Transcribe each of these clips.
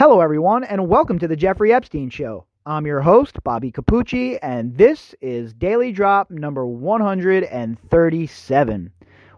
Hello, everyone, and welcome to the Jeffrey Epstein Show. I'm your host, Bobbycapucci, and this is Daily Drop number 137.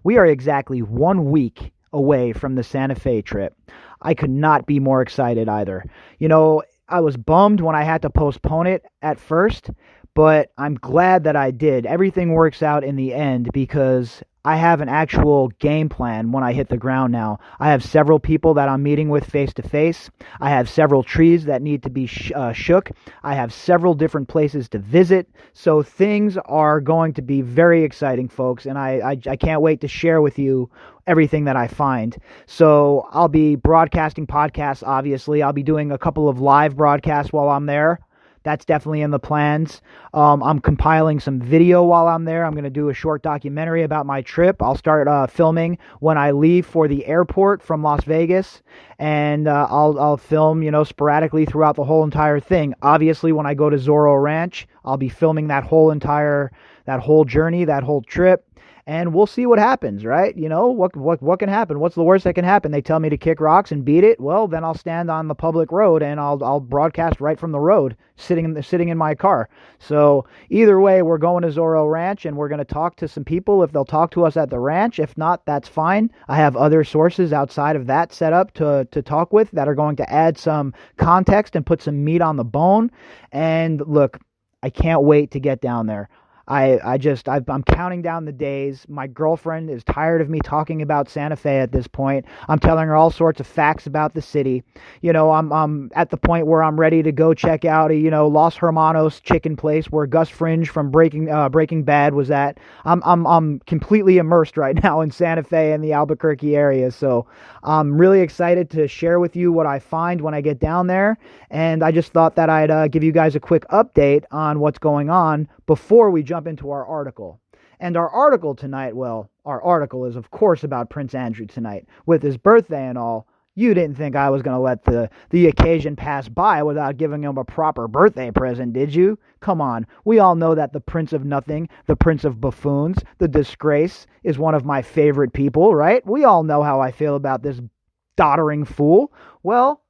We are exactly 1 week away from the Santa Fe trip. I could not be more excited either. I was bummed when I had to postpone it at first, but I'm glad that I did. Everything works out in the end because I have an actual game plan when I hit the ground now. I have several people that I'm meeting with face to face. I have several trees that need to be shook. I have several different places to visit. So things are going to be very exciting, folks, and I can't wait to share with you everything that I find. So I'll be broadcasting podcasts, obviously. I'll be doing a couple of live broadcasts while I'm there. That's definitely in the plans. I'm compiling some video while I'm there. I'm going to do a short documentary about my trip. I'll start filming when I leave for the airport from Las Vegas, and I'll film, sporadically throughout the whole entire thing. Obviously, when I go to Zorro Ranch, I'll be filming that whole journey, that whole trip. And we'll see what happens, right? What can happen? What's the worst that can happen? They tell me to kick rocks and beat it. Well, then I'll stand on the public road and I'll broadcast right from the road, sitting in my car. So either way, we're going to Zorro Ranch and we're going to talk to some people if they'll talk to us at the ranch. If not, that's fine. I have other sources outside of that set up to talk with that are going to add some context and put some meat on the bone. And look, I can't wait to get down there. I'm counting down the days. My girlfriend is tired of me talking about Santa Fe at this point. I'm telling her all sorts of facts about the city. I'm at the point where I'm ready to go check out a Los Hermanos chicken place where Gus Fringe from Breaking Bad was at. I'm completely immersed right now in Santa Fe and the Albuquerque area. So I'm really excited to share with you what I find when I get down there. And I just thought that I'd give you guys a quick update on what's going on before we jump into our article. And our article tonight, our article is of course about Prince Andrew tonight. With his birthday and all, you didn't think I was going to let the occasion pass by without giving him a proper birthday present, did you? Come on, we all know that the Prince of Nothing, the Prince of Buffoons, the Disgrace is one of my favorite people, right? We all know how I feel about this doddering fool. Well,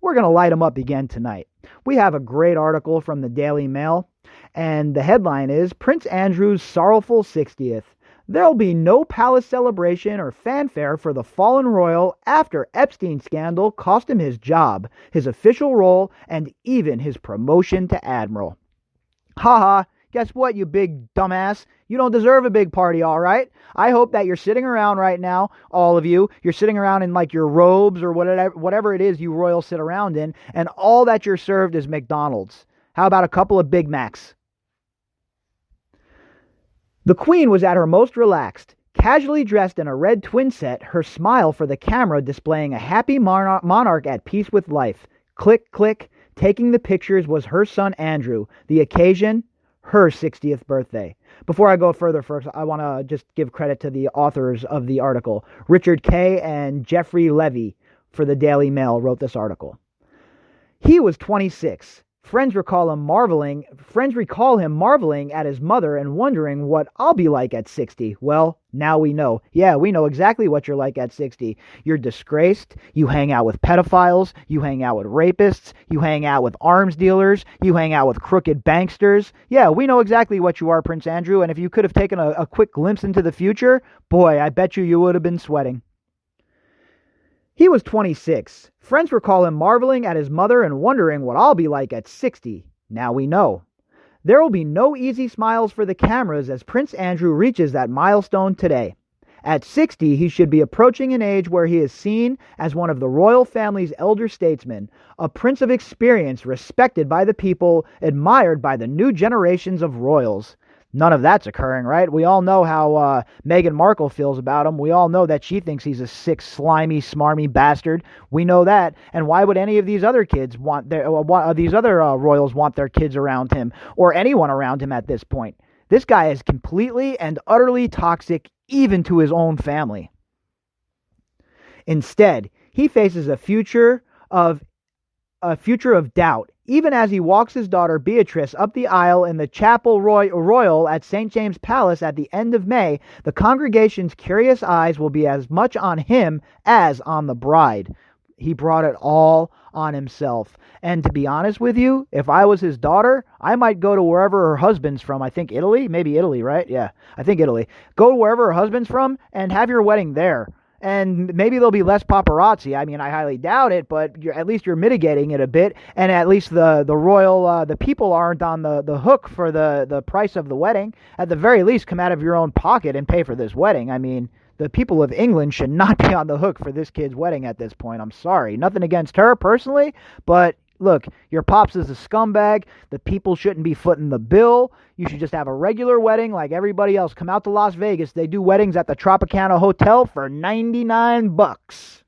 we're going to light him up again tonight. We have a great article from the Daily Mail, and the headline is Prince Andrew's sorrowful 60th. There'll be no palace celebration or fanfare for the fallen royal after Epstein scandal cost him his job, his official role, and even his promotion to admiral. Haha, guess what, you big dumbass? You don't deserve a big party, all right? I hope that you're sitting around right now, all of you. You're sitting around in like your robes or whatever it is you royals sit around in, and all that you're served is McDonald's. How about a couple of Big Macs? The Queen was at her most relaxed, casually dressed in a red twin set, her smile for the camera displaying a happy monarch at peace with life. Click, click. Taking the pictures was her son Andrew. The occasion, her 60th birthday. Before I go further, first, I want to just give credit to the authors of the article. Richard Kay and Jeffrey Levy for the Daily Mail wrote this article. He was 26. Friends recall him marveling at his mother and wondering what I'll be like at 60. Well, now we know. Yeah, we know exactly what you're like at 60. You're disgraced. You hang out with pedophiles. You hang out with rapists. You hang out with arms dealers. You hang out with crooked banksters. Yeah, we know exactly what you are, Prince Andrew. And if you could have taken a quick glimpse into the future, boy, I bet you would have been sweating. He was 26. Friends recall him marveling at his mother and wondering what I'll be like at 60. Now we know. There will be no easy smiles for the cameras as Prince Andrew reaches that milestone today. At 60, he should be approaching an age where he is seen as one of the royal family's elder statesmen, a prince of experience respected by the people, admired by the new generations of royals. None of that's occurring, right? We all know how Meghan Markle feels about him. We all know that she thinks he's a sick, slimy, smarmy bastard. We know that. And why would any of these other kids royals want their kids around him or anyone around him at this point? This guy is completely and utterly toxic, even to his own family. Instead, he faces a future of doubt, even as he walks his daughter Beatrice up the aisle in the Chapel Royal at St. James Palace at the end of May. The congregation's curious eyes will be as much on him as on the bride. He brought it all on himself. And to be honest with you, if I was his daughter, I might go to wherever her husband's from. I think Italy, maybe Italy, right? Yeah, I think Italy. Go to wherever her husband's from and have your wedding there. And maybe there'll be less paparazzi. I mean, I highly doubt it, but at least you're mitigating it a bit. And at least the royal, the people aren't on the hook for the price of the wedding. At the very least, come out of your own pocket and pay for this wedding. I mean, the people of England should not be on the hook for this kid's wedding at this point. I'm sorry. Nothing against her personally, but look, your pops is a scumbag. The people shouldn't be footing the bill. You should just have a regular wedding like everybody else. Come out to Las Vegas. They do weddings at the Tropicana Hotel for $99.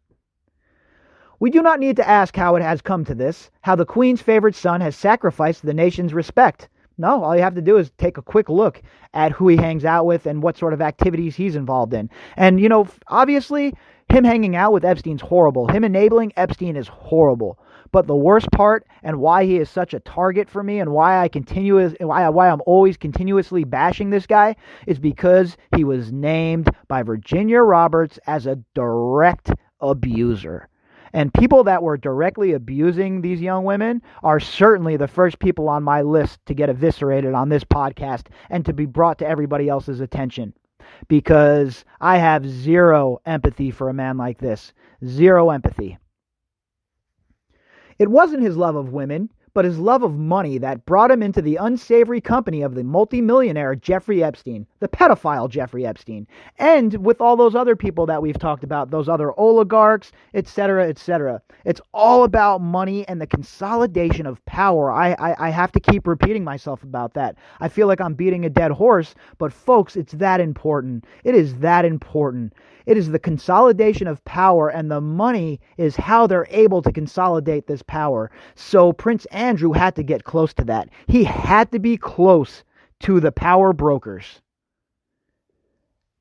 We do not need to ask how it has come to this, how the Queen's favorite son has sacrificed the nation's respect. No, all you have to do is take a quick look at who he hangs out with and what sort of activities he's involved in. And, obviously, him hanging out with Epstein's horrible. Him enabling Epstein is horrible. But the worst part, and why he is such a target for me, and why I'm always continuously bashing this guy, is because he was named by Virginia Roberts as a direct abuser. And people that were directly abusing these young women are certainly the first people on my list to get eviscerated on this podcast and to be brought to everybody else's attention. Because I have zero empathy for a man like this. Zero empathy. It wasn't his love of women, but his love of money that brought him into the unsavory company of the multimillionaire Jeffrey Epstein, the pedophile Jeffrey Epstein, and with all those other people that we've talked about, those other oligarchs, etc., etc. It's all about money and the consolidation of power. I have to keep repeating myself about that. I feel like I'm beating a dead horse, but folks, it's that important. It is that important. It is the consolidation of power, and the money is how they're able to consolidate this power. So Prince Andrew had to get close to that. He had to be close to the power brokers.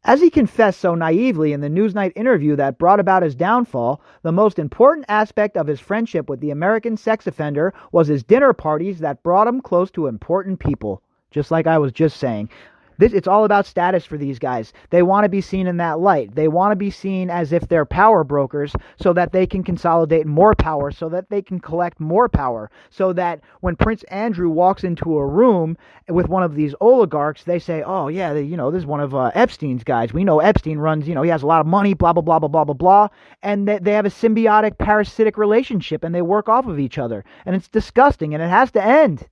As he confessed so naively in the Newsnight interview that brought about his downfall, the most important aspect of his friendship with the American sex offender was his dinner parties that brought him close to important people. Just like I was just saying. It's all about status for these guys. They want to be seen in that light. They want to be seen as if they're power brokers so that they can consolidate more power, so that they can collect more power, so that when Prince Andrew walks into a room with one of these oligarchs, they say, oh, yeah, this is one of Epstein's guys. We know Epstein runs, he has a lot of money, blah, blah, blah, blah, blah, blah, blah. And they have a symbiotic, parasitic relationship, and they work off of each other. And it's disgusting, and it has to end.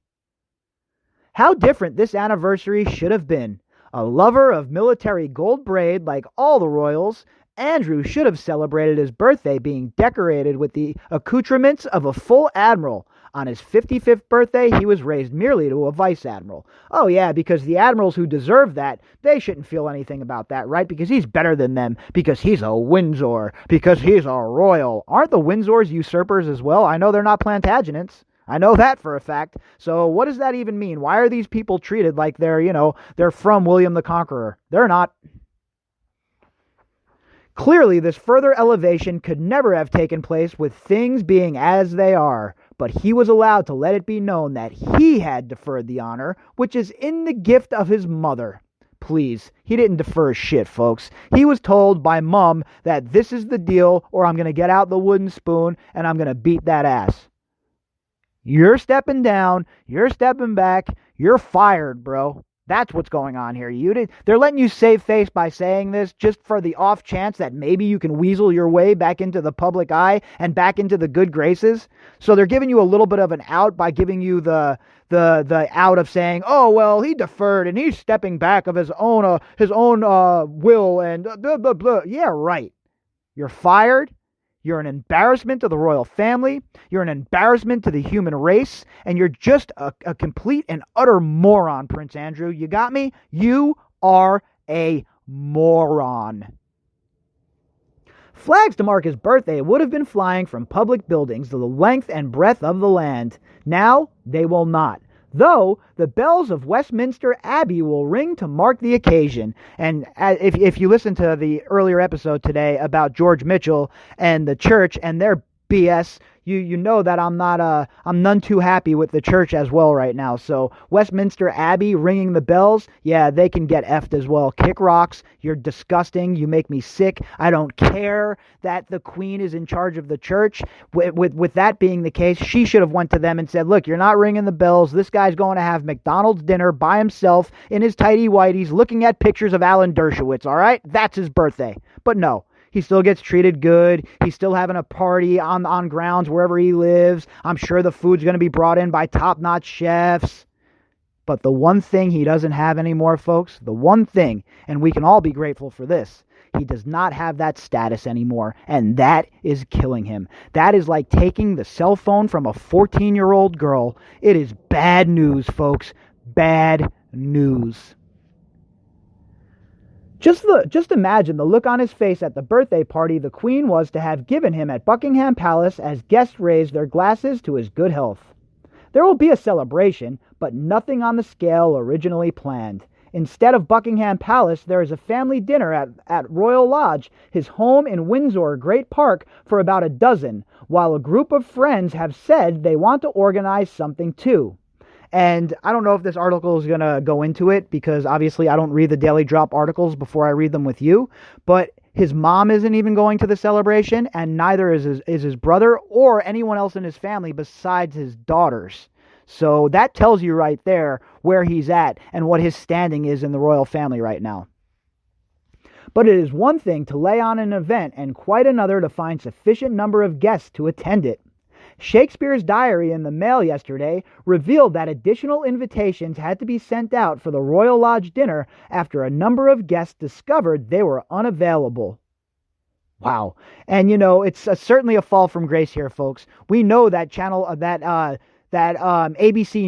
How different this anniversary should have been. A lover of military gold braid like all the royals, Andrew should have celebrated his birthday being decorated with the accoutrements of a full admiral. On his 55th birthday, he was raised merely to a vice admiral. Oh yeah, because the admirals who deserve that, they shouldn't feel anything about that, right? Because he's better than them, because he's a Windsor, because he's a royal. Aren't the Windsors usurpers as well? I know they're not Plantagenets. I know that for a fact. So what does that even mean? Why are these people treated like they're from William the Conqueror? They're not. Clearly, this further elevation could never have taken place with things being as they are, but he was allowed to let it be known that he had deferred the honor, which is in the gift of his mother. Please, he didn't defer shit, folks. He was told by Mom that this is the deal, or I'm going to get out the wooden spoon and I'm going to beat that ass. You're stepping down. You're stepping back. You're fired, bro. That's what's going on here. They're letting you save face by saying this just for the off chance that maybe you can weasel your way back into the public eye and back into the good graces. So they're giving you a little bit of an out by giving you the out of saying, oh, well, he deferred and he's stepping back of his own will and blah, blah, blah. Yeah, right. You're fired. You're an embarrassment to the royal family. You're an embarrassment to the human race. And you're just a complete and utter moron, Prince Andrew. You got me? You are a moron. Flags to mark his birthday would have been flying from public buildings to the length and breadth of the land. Now they will not. Though the bells of Westminster Abbey will ring to mark the occasion. And if you listen to the earlier episode today about George Mitchell and the church and their BS, you know that I'm none too happy with the church as well right now. So Westminster Abbey ringing the bells, yeah, they can get effed as well. Kick rocks. You're disgusting. You make me sick. I don't care that the Queen is in charge of the church. With that being the case, she should have went to them and said, look, you're not ringing the bells. This guy's going to have McDonald's dinner by himself in his tighty whities looking at pictures of Alan Dershowitz, all right? That's his birthday. But no. He still gets treated good. He's still having a party on grounds wherever he lives. I'm sure the food's going to be brought in by top-notch chefs. But the one thing he doesn't have anymore, folks, the one thing, and we can all be grateful for this, he does not have that status anymore, and that is killing him. That is like taking the cell phone from a 14-year-old girl. It is bad news, folks. Bad news. Just imagine the look on his face at the birthday party the Queen was to have given him at Buckingham Palace as guests raised their glasses to his good health. There will be a celebration, but nothing on the scale originally planned. Instead of Buckingham Palace, there is a family dinner at Royal Lodge, his home in Windsor Great Park, for about a dozen, while a group of friends have said they want to organize something too. And I don't know if this article is going to go into it because obviously I don't read the Daily Drop articles before I read them with you. But his mom isn't even going to the celebration, and neither is his brother or anyone else in his family besides his daughters. So that tells you right there where he's at and what his standing is in the royal family right now. But it is one thing to lay on an event and quite another to find sufficient number of guests to attend it. Shakespeare's diary in the mail yesterday revealed that additional invitations had to be sent out for the Royal Lodge dinner after a number of guests discovered they were unavailable. Wow. And it's certainly a fall from grace here, folks. We know that ABC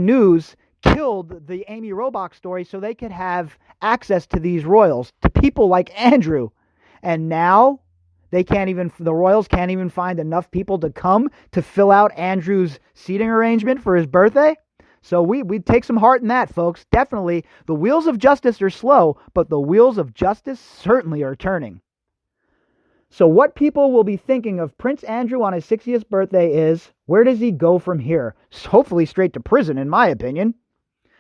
News killed the Amy Robach story so they could have access to these royals, to people like Andrew. And now the royals can't even find enough people to come to fill out Andrew's seating arrangement for his birthday. So we take some heart in that, folks. Definitely, the wheels of justice are slow, but the wheels of justice certainly are turning. So what people will be thinking of Prince Andrew on his 60th birthday is, where does he go from here? Hopefully straight to prison, in my opinion.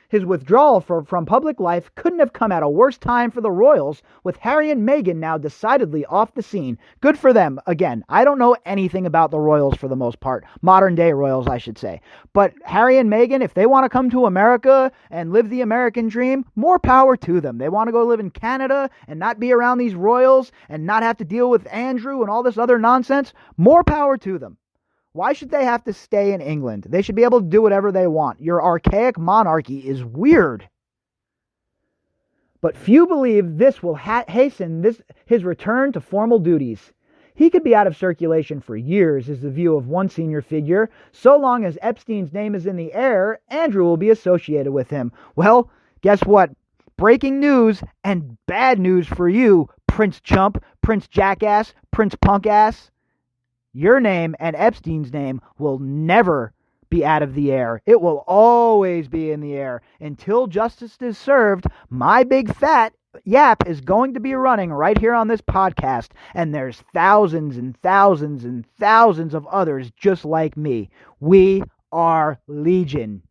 His withdrawal from public life couldn't have come at a worse time for the royals, with Harry and Meghan now decidedly off the scene. Good for them. Again, I don't know anything about the royals for the most part. Modern day royals, I should say. But Harry and Meghan, if they want to come to America and live the American dream, more power to them. They want to go live in Canada and not be around these royals and not have to deal with Andrew and all this other nonsense. More power to them. Why should they have to stay in England? They should be able to do whatever they want. Your archaic monarchy is weird. But few believe this will hasten his return to formal duties. He could be out of circulation for years, is the view of one senior figure. So long as Epstein's name is in the air, Andrew will be associated with him. Well, guess what? Breaking news and bad news for you, Prince Chump, Prince Jackass, Prince Punkass. Your name and Epstein's name will never be out of the air. It will always be in the air. Until justice is served, my big fat yap is going to be running right here on this podcast. And there's thousands and thousands and thousands of others just like me. We are legion.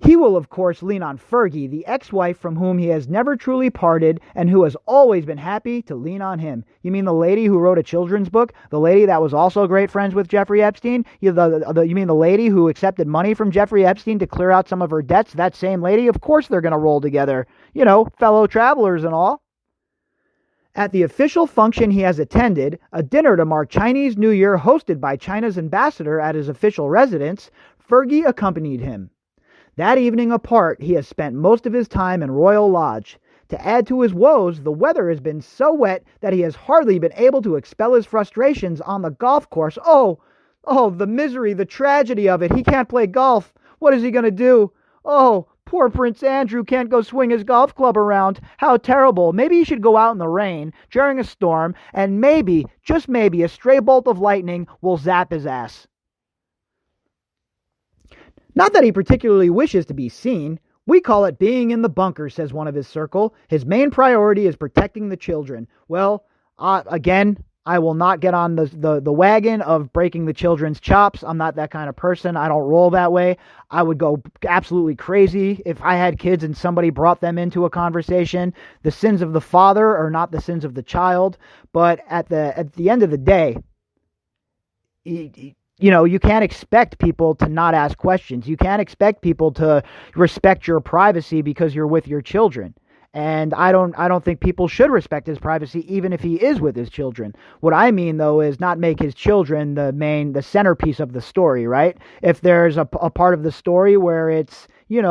He will, of course, lean on Fergie, the ex-wife from whom he has never truly parted and who has always been happy to lean on him. You mean the lady who wrote a children's book? The lady that was also great friends with Jeffrey Epstein? You mean the lady who accepted money from Jeffrey Epstein to clear out some of her debts? That same lady? Of course they're going to roll together. Fellow travelers and all. At the official function he has attended, a dinner to mark Chinese New Year hosted by China's ambassador at his official residence, Fergie accompanied him. That evening apart, he has spent most of his time in Royal Lodge. To add to his woes, the weather has been so wet that he has hardly been able to expel his frustrations on the golf course. Oh, the misery, the tragedy of it. He can't play golf. What is he going to do? Oh, poor Prince Andrew can't go swing his golf club around. How terrible. Maybe he should go out in the rain during a storm, and maybe, just maybe, a stray bolt of lightning will zap his ass. Not that he particularly wishes to be seen. We call it being in the bunker, says one of his circle. His main priority is protecting the children. Well, again, I will not get on the wagon of breaking the children's chops. I'm not that kind of person. I don't roll that way. I would go absolutely crazy if I had kids and somebody brought them into a conversation. The sins of the father are not the sins of the child. But at the end of the day, you can't expect people to not ask questions. You can't expect people to respect your privacy because you're with your children. And I don't think people should respect his privacy, even if he is with his children. What I mean, though, is not make his children the centerpiece of the story, right? If there's a part of the story where it's, it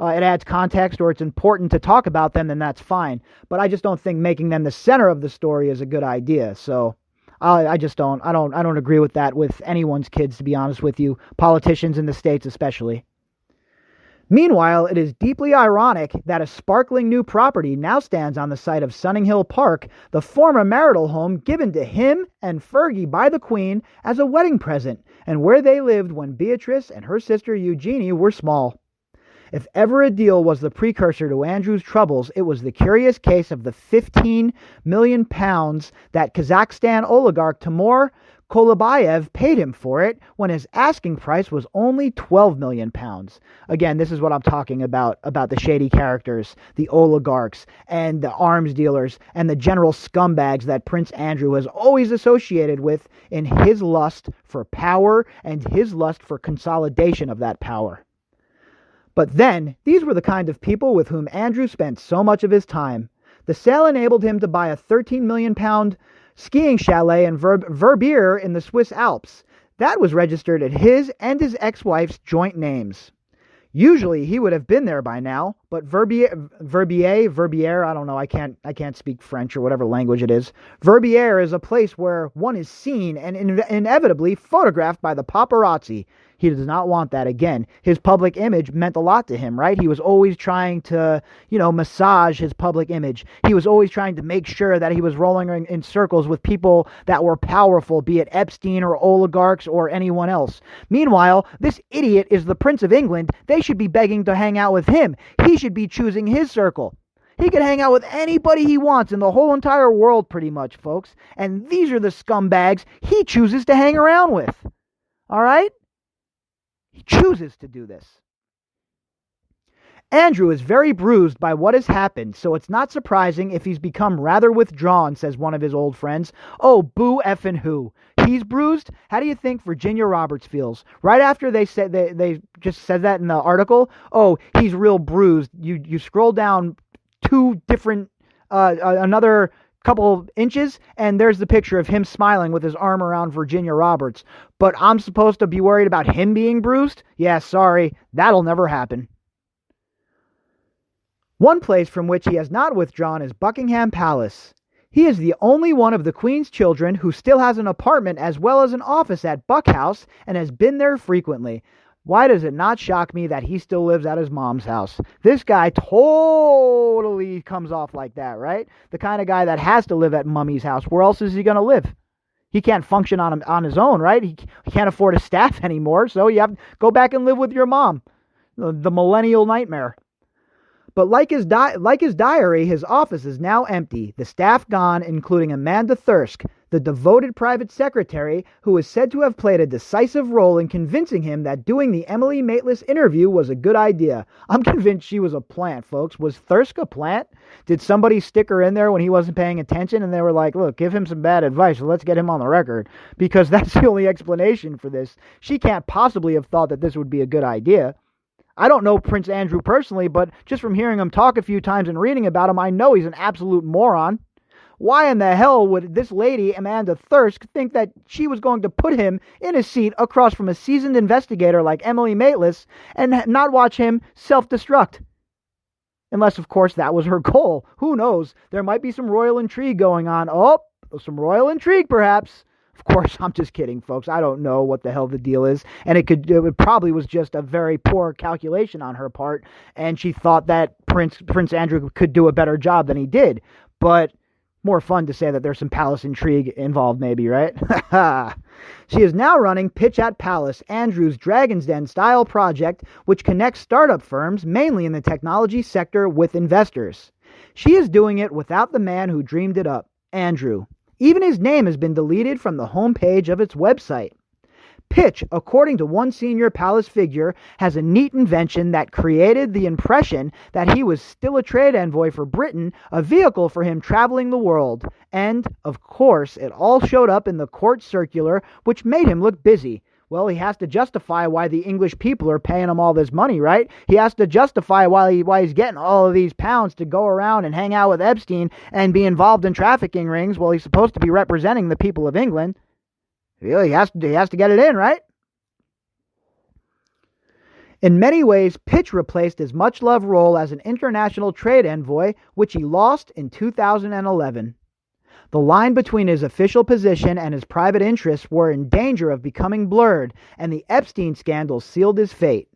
adds context or it's important to talk about them, then that's fine. But I just don't think making them the center of the story is a good idea. So I don't agree with that with anyone's kids, to be honest with you, politicians in the States especially. Meanwhile, it is deeply ironic that a sparkling new property now stands on the site of Sunninghill Park, the former marital home given to him and Fergie by the Queen as a wedding present, and where they lived when Beatrice and her sister Eugenie were small. If ever a deal was the precursor to Andrew's troubles, it was the curious case of the £15 million that Kazakhstan oligarch Timur Kolabayev paid him for it when his asking price was only £12 million. Again, this is what I'm talking about the shady characters, the oligarchs, and the arms dealers, and the general scumbags that Prince Andrew has always associated with in his lust for power and his lust for consolidation of that power. But then, these were the kind of people with whom Andrew spent so much of his time. The sale enabled him to buy a £13 million skiing chalet in Verbier in the Swiss Alps. That was registered at his and his ex-wife's joint names. Usually he would have been there by now, but Verbier, I don't know, I can't speak French or whatever language it is. Verbier is a place where one is seen and inevitably photographed by the paparazzi. He does not want that again. His public image meant a lot to him, right? He was always trying to, massage his public image. He was always trying to make sure that he was rolling in circles with people that were powerful, be it Epstein or oligarchs or anyone else. Meanwhile, this idiot is the Prince of England. They should be begging to hang out with him. He should be choosing his circle. He can hang out with anybody he wants in the whole entire world, pretty much, folks. And these are the scumbags he chooses to hang around with. All right? He chooses to do this. Andrew is very bruised by what has happened, so it's not surprising if he's become rather withdrawn, says one of his old friends. Oh, boo effing who. He's bruised? How do you think Virginia Roberts feels? Right after they just said that in the article, oh, he's real bruised. You scroll down another couple inches, and there's the picture of him smiling with his arm around Virginia Roberts. But I'm supposed to be worried about him being bruised? Yeah, sorry, that'll never happen. One place from which he has not withdrawn is Buckingham Palace. He is the only one of the Queen's children who still has an apartment as well as an office at Buck House and has been there frequently. Why does it not shock me that he still lives at his mom's house? This guy totally comes off like that, right? The kind of guy that has to live at Mummy's house. Where else is he going to live? He can't function on his own, right? He can't afford a staff anymore, so you have to go back and live with your mom. The millennial nightmare. But like his diary, his office is now empty, the staff gone, including Amanda Thirsk, the devoted private secretary who is said to have played a decisive role in convincing him that doing the Emily Maitlis interview was a good idea. I'm convinced she was a plant, folks. Was Thirsk a plant? Did somebody stick her in there when he wasn't paying attention and they were like, look, give him some bad advice, so let's get him on the record? Because that's the only explanation for this. She can't possibly have thought that this would be a good idea. I don't know Prince Andrew personally, but just from hearing him talk a few times and reading about him, I know he's an absolute moron. Why in the hell would this lady, Amanda Thirsk, think that she was going to put him in a seat across from a seasoned investigator like Emily Maitlis and not watch him self-destruct? Unless, of course, that was her goal. Who knows? There might be some royal intrigue going on. Oh, some royal intrigue, perhaps. Of course, I'm just kidding, folks. I don't know what the hell the deal is. And it probably was just a very poor calculation on her part. And she thought that Prince Andrew could do a better job than he did. But more fun to say that there's some palace intrigue involved, maybe, right? She is now running Pitch at Palace, Andrew's Dragon's Den style project, which connects startup firms, mainly in the technology sector, with investors. She is doing it without the man who dreamed it up, Andrew. Even his name has been deleted from the homepage of its website. Pitch, according to one senior palace figure, has a neat invention that created the impression that he was still a trade envoy for Britain, a vehicle for him traveling the world. And, of course, it all showed up in the court circular, which made him look busy. Well, he has to justify why the English people are paying him all this money, right? He has to justify why he's getting all of these pounds to go around and hang out with Epstein and be involved in trafficking rings while he's supposed to be representing the people of England. He has to get it in, right? In many ways, Pitch replaced his much-loved role as an international trade envoy, which he lost in 2011. The line between his official position and his private interests were in danger of becoming blurred, and the Epstein scandal sealed his fate.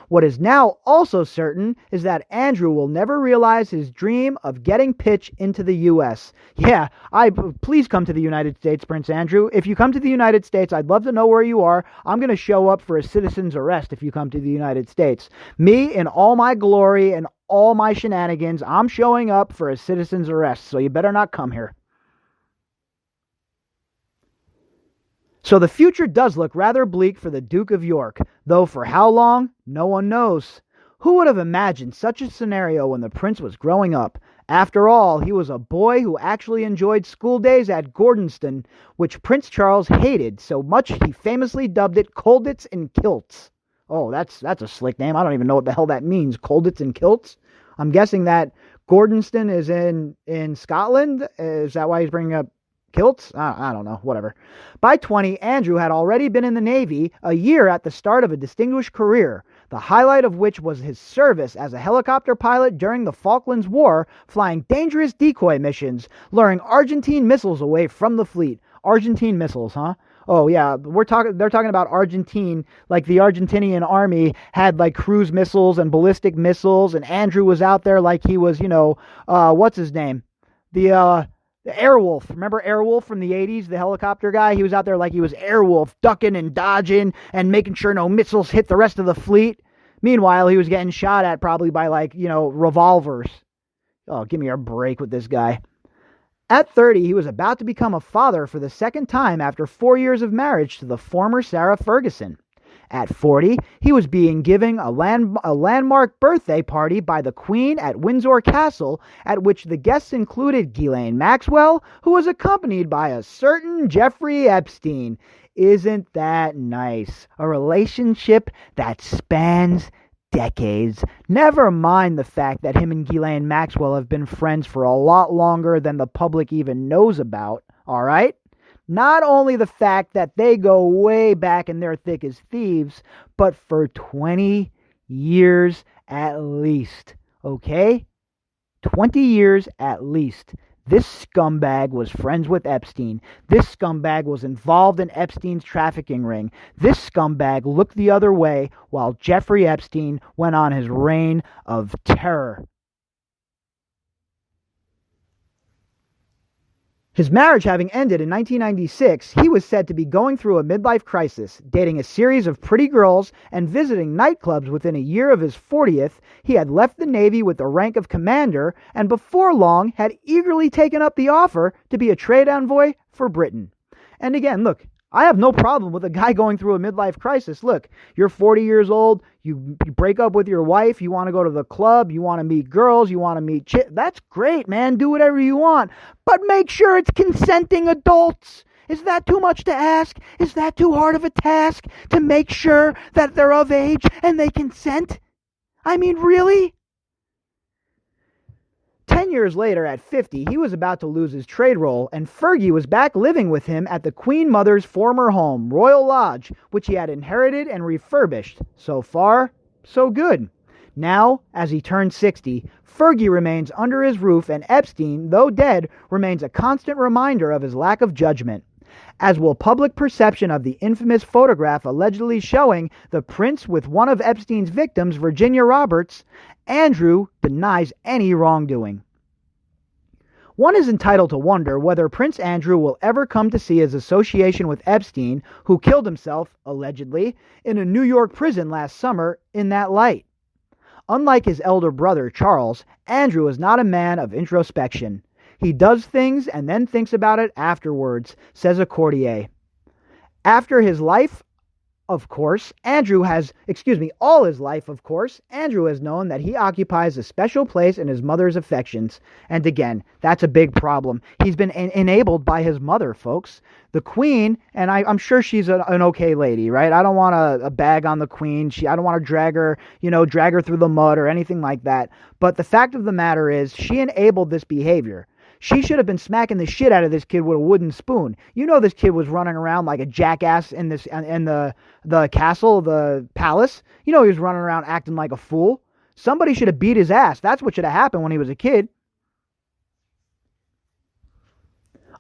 What is now also certain is that Andrew will never realize his dream of getting Pitch into the U.S. Yeah, please come to the United States, Prince Andrew. If you come to the United States, I'd love to know where you are. I'm going to show up for a citizen's arrest if you come to the United States. Me, in all my glory and all my shenanigans, I'm showing up for a citizen's arrest, so you better not come here. So the future does look rather bleak for the Duke of York, though for how long, no one knows. Who would have imagined such a scenario when the prince was growing up? After all, he was a boy who actually enjoyed school days at Gordonston, which Prince Charles hated so much he famously dubbed it Colditz and Kilts. Oh, that's a slick name. I don't even know what the hell that means, Colditz and Kilts. I'm guessing that Gordonston is in Scotland. Is that why he's bringing up kilts? I don't know, whatever. By 20, Andrew had already been in the Navy, a year at the start of a distinguished career, the highlight of which was his service as a helicopter pilot during the Falklands War, flying dangerous decoy missions, luring Argentine missiles away from the fleet. Argentine missiles, huh? Oh yeah, they're talking about Argentine, like the Argentinian army had like cruise missiles and ballistic missiles, and Andrew was out there like he was, what's his name? The Airwolf. Remember Airwolf from the 80s, the helicopter guy? He was out there like he was Airwolf, ducking and dodging and making sure no missiles hit the rest of the fleet. Meanwhile, he was getting shot at probably by revolvers. Oh, give me a break with this guy. At 30, he was about to become a father for the second time after 4 years of marriage to the former Sarah Ferguson. At 40, he was being given a landmark birthday party by the Queen at Windsor Castle, at which the guests included Ghislaine Maxwell, who was accompanied by a certain Jeffrey Epstein. Isn't that nice? A relationship that spans decades. Never mind the fact that him and Ghislaine Maxwell have been friends for a lot longer than the public even knows about, all right? Not only the fact that they go way back and they're thick as thieves, but for 20 years at least, okay? 20 years at least. This scumbag was friends with Epstein. This scumbag was involved in Epstein's trafficking ring. This scumbag looked the other way while Jeffrey Epstein went on his reign of terror. His marriage having ended in 1996, he was said to be going through a midlife crisis, dating a series of pretty girls and visiting nightclubs. Within a year of his 40th, he had left the Navy with the rank of commander and before long had eagerly taken up the offer to be a trade envoy for Britain. And again, look, I have no problem with a guy going through a midlife crisis. Look, you're 40 years old, you break up with your wife, you want to go to the club, you want to meet girls, you want to meet chicks. That's great, man. Do whatever you want. But make sure it's consenting adults. Is that too much to ask? Is that too hard of a task to make sure that they're of age and they consent? I mean, really? 10 years later, at 50, he was about to lose his trade role, and Fergie was back living with him at the Queen Mother's former home, Royal Lodge, which he had inherited and refurbished. So far, so good. Now, as he turned 60, Fergie remains under his roof, and Epstein, though dead, remains a constant reminder of his lack of judgment. As will public perception of the infamous photograph allegedly showing the prince with one of Epstein's victims, Virginia Roberts. Andrew denies any wrongdoing. One is entitled to wonder whether Prince Andrew will ever come to see his association with Epstein, who killed himself, allegedly, in a New York prison last summer, in that light. Unlike his elder brother, Charles, Andrew is not a man of introspection. He does things and then thinks about it afterwards, says a courtier. After his life, of course, all his life, of course, Andrew has known that he occupies a special place in his mother's affections. And again, that's a big problem. He's been enabled by his mother, folks. The queen, and I'm sure she's an okay lady, right? I don't want to bag on the queen. I don't want to drag her through the mud or anything like that. But the fact of the matter is, she enabled this behavior. She should have been smacking the shit out of this kid with a wooden spoon. You know, this kid was running around like a jackass in the castle, the palace. You know, he was running around acting like a fool. Somebody should have beat his ass. That's what should have happened when he was a kid.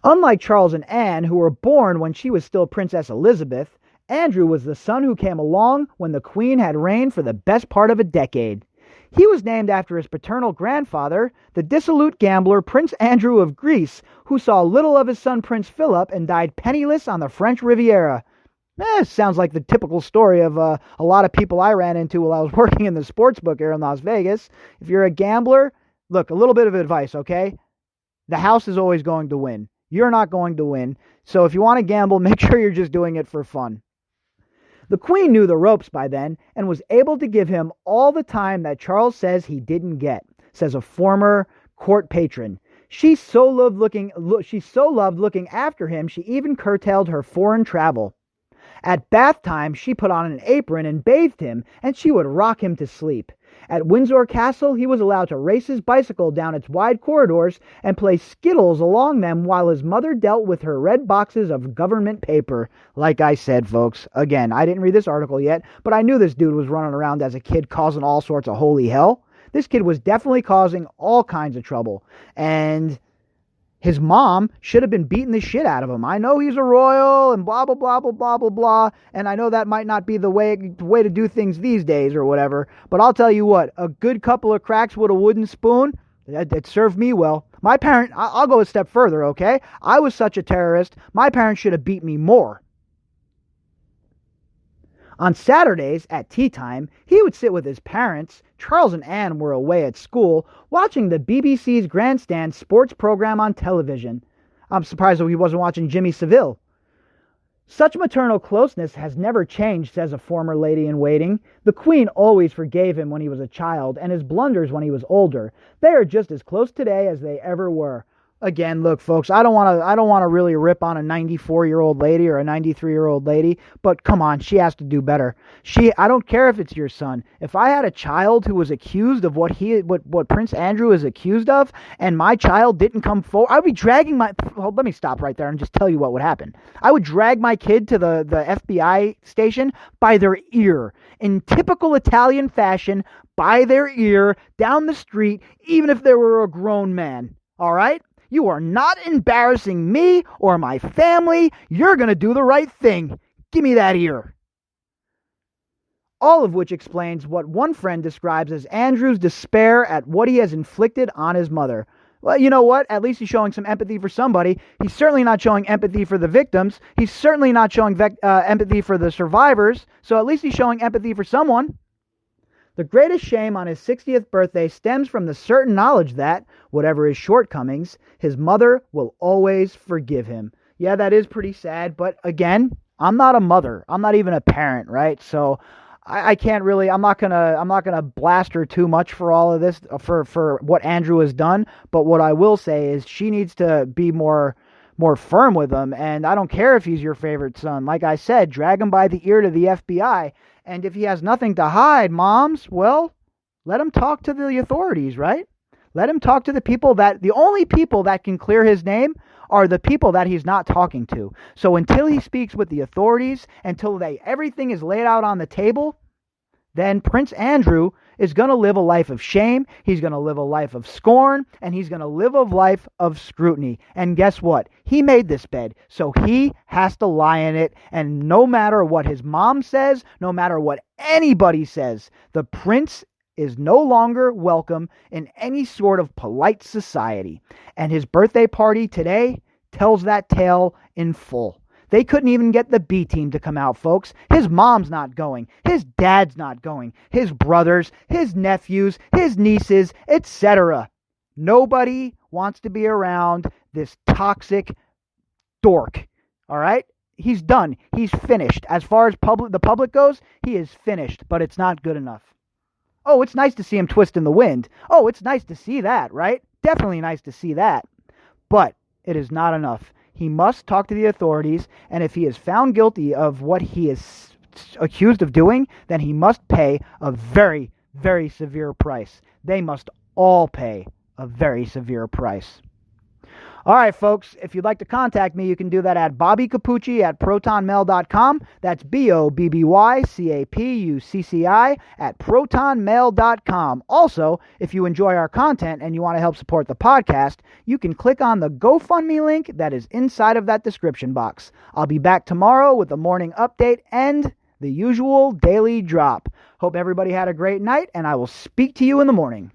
Unlike Charles and Anne, who were born when she was still Princess Elizabeth, Andrew was the son who came along when the Queen had reigned for the best part of a decade. He was named after his paternal grandfather, the dissolute gambler Prince Andrew of Greece, who saw little of his son Prince Philip and died penniless on the French Riviera. Sounds like the typical story of a lot of people I ran into while I was working in the sports book here in Las Vegas. If you're a gambler, look, a little bit of advice, okay? The house is always going to win. You're not going to win. So if you want to gamble, make sure you're just doing it for fun. The Queen knew the ropes by then and was able to give him all the time that Charles says he didn't get, says a former court patron. She so loved looking after him, she even curtailed her foreign travel. At bath time, she put on an apron and bathed him, and she would rock him to sleep. At Windsor Castle, he was allowed to race his bicycle down its wide corridors and play skittles along them while his mother dealt with her red boxes of government paper. Like I said, folks, again, I didn't read this article yet, but I knew this dude was running around as a kid causing all sorts of holy hell. This kid was definitely causing all kinds of trouble. And his mom should have been beating the shit out of him. I know he's a royal and blah, blah, blah, blah, blah, blah, blah. And I know that might not be the way to do things these days or whatever. But I'll tell you what, a good couple of cracks with a wooden spoon, that served me well. I'll go a step further, okay? I was such a terrorist, my parents should have beat me more. On Saturdays, at tea time, he would sit with his parents. Charles and Anne were away at school, watching the BBC's Grandstand sports program on television. I'm surprised that he wasn't watching Jimmy Savile. Such maternal closeness has never changed, says a former lady-in-waiting. The Queen always forgave him when he was a child, and his blunders when he was older. They are just as close today as they ever were. Again, look, folks, I don't want to really rip on a 94-year-old lady or a 93-year-old lady, but come on, she has to do better. I don't care if it's your son. If I had a child who was accused of what Prince Andrew is accused of, and my child didn't come forward, I would be dragging let me stop right there and just tell you what would happen. I would drag my kid to the FBI station by their ear, in typical Italian fashion, by their ear, down the street, even if they were a grown man. All right? You are not embarrassing me or my family. You're going to do the right thing. Give me that ear. All of which explains what one friend describes as Andrew's despair at what he has inflicted on his mother. Well, you know what? At least he's showing some empathy for somebody. He's certainly not showing empathy for the victims. He's certainly not showing empathy for the survivors. So at least he's showing empathy for someone. The greatest shame on his 60th birthday stems from the certain knowledge that, whatever his shortcomings, his mother will always forgive him. Yeah, that is pretty sad, but again, I'm not a mother. I'm not even a parent, right? So I can't really, I'm not gonna blast her too much for all of this, for what Andrew has done, but what I will say is she needs to be more firm with him, and I don't care if he's your favorite son. Like I said, drag him by the ear to the FBI. And if he has nothing to hide, moms, well, let him talk to the authorities, right? Let him talk to the only people that can clear his name are the people that he's not talking to. So until he speaks with the authorities, until everything is laid out on the table, then Prince Andrew is going to live a life of shame, he's going to live a life of scorn, and he's going to live a life of scrutiny. And guess what? He made this bed, so he has to lie in it, and no matter what his mom says, no matter what anybody says, the prince is no longer welcome in any sort of polite society. And his birthday party today tells that tale in full. They couldn't even get the B team to come out, folks. His mom's not going. His dad's not going. His brothers, his nephews, his nieces, etc. Nobody wants to be around this toxic dork. All right? He's done. He's finished. As far as the public goes, he is finished, but it's not good enough. Oh, it's nice to see him twist in the wind. Oh, it's nice to see that, right? Definitely nice to see that. But it is not enough. He must talk to the authorities, and if he is found guilty of what he is accused of doing, then he must pay a very, very severe price. They must all pay a very severe price. All right, folks, if you'd like to contact me, you can do that at Bobbycapucci at protonmail.com. That's BOBBYCAPUCCI at protonmail.com. Also, if you enjoy our content and you want to help support the podcast, you can click on the GoFundMe link that is inside of that description box. I'll be back tomorrow with a morning update and the usual daily drop. Hope everybody had a great night, and I will speak to you in the morning.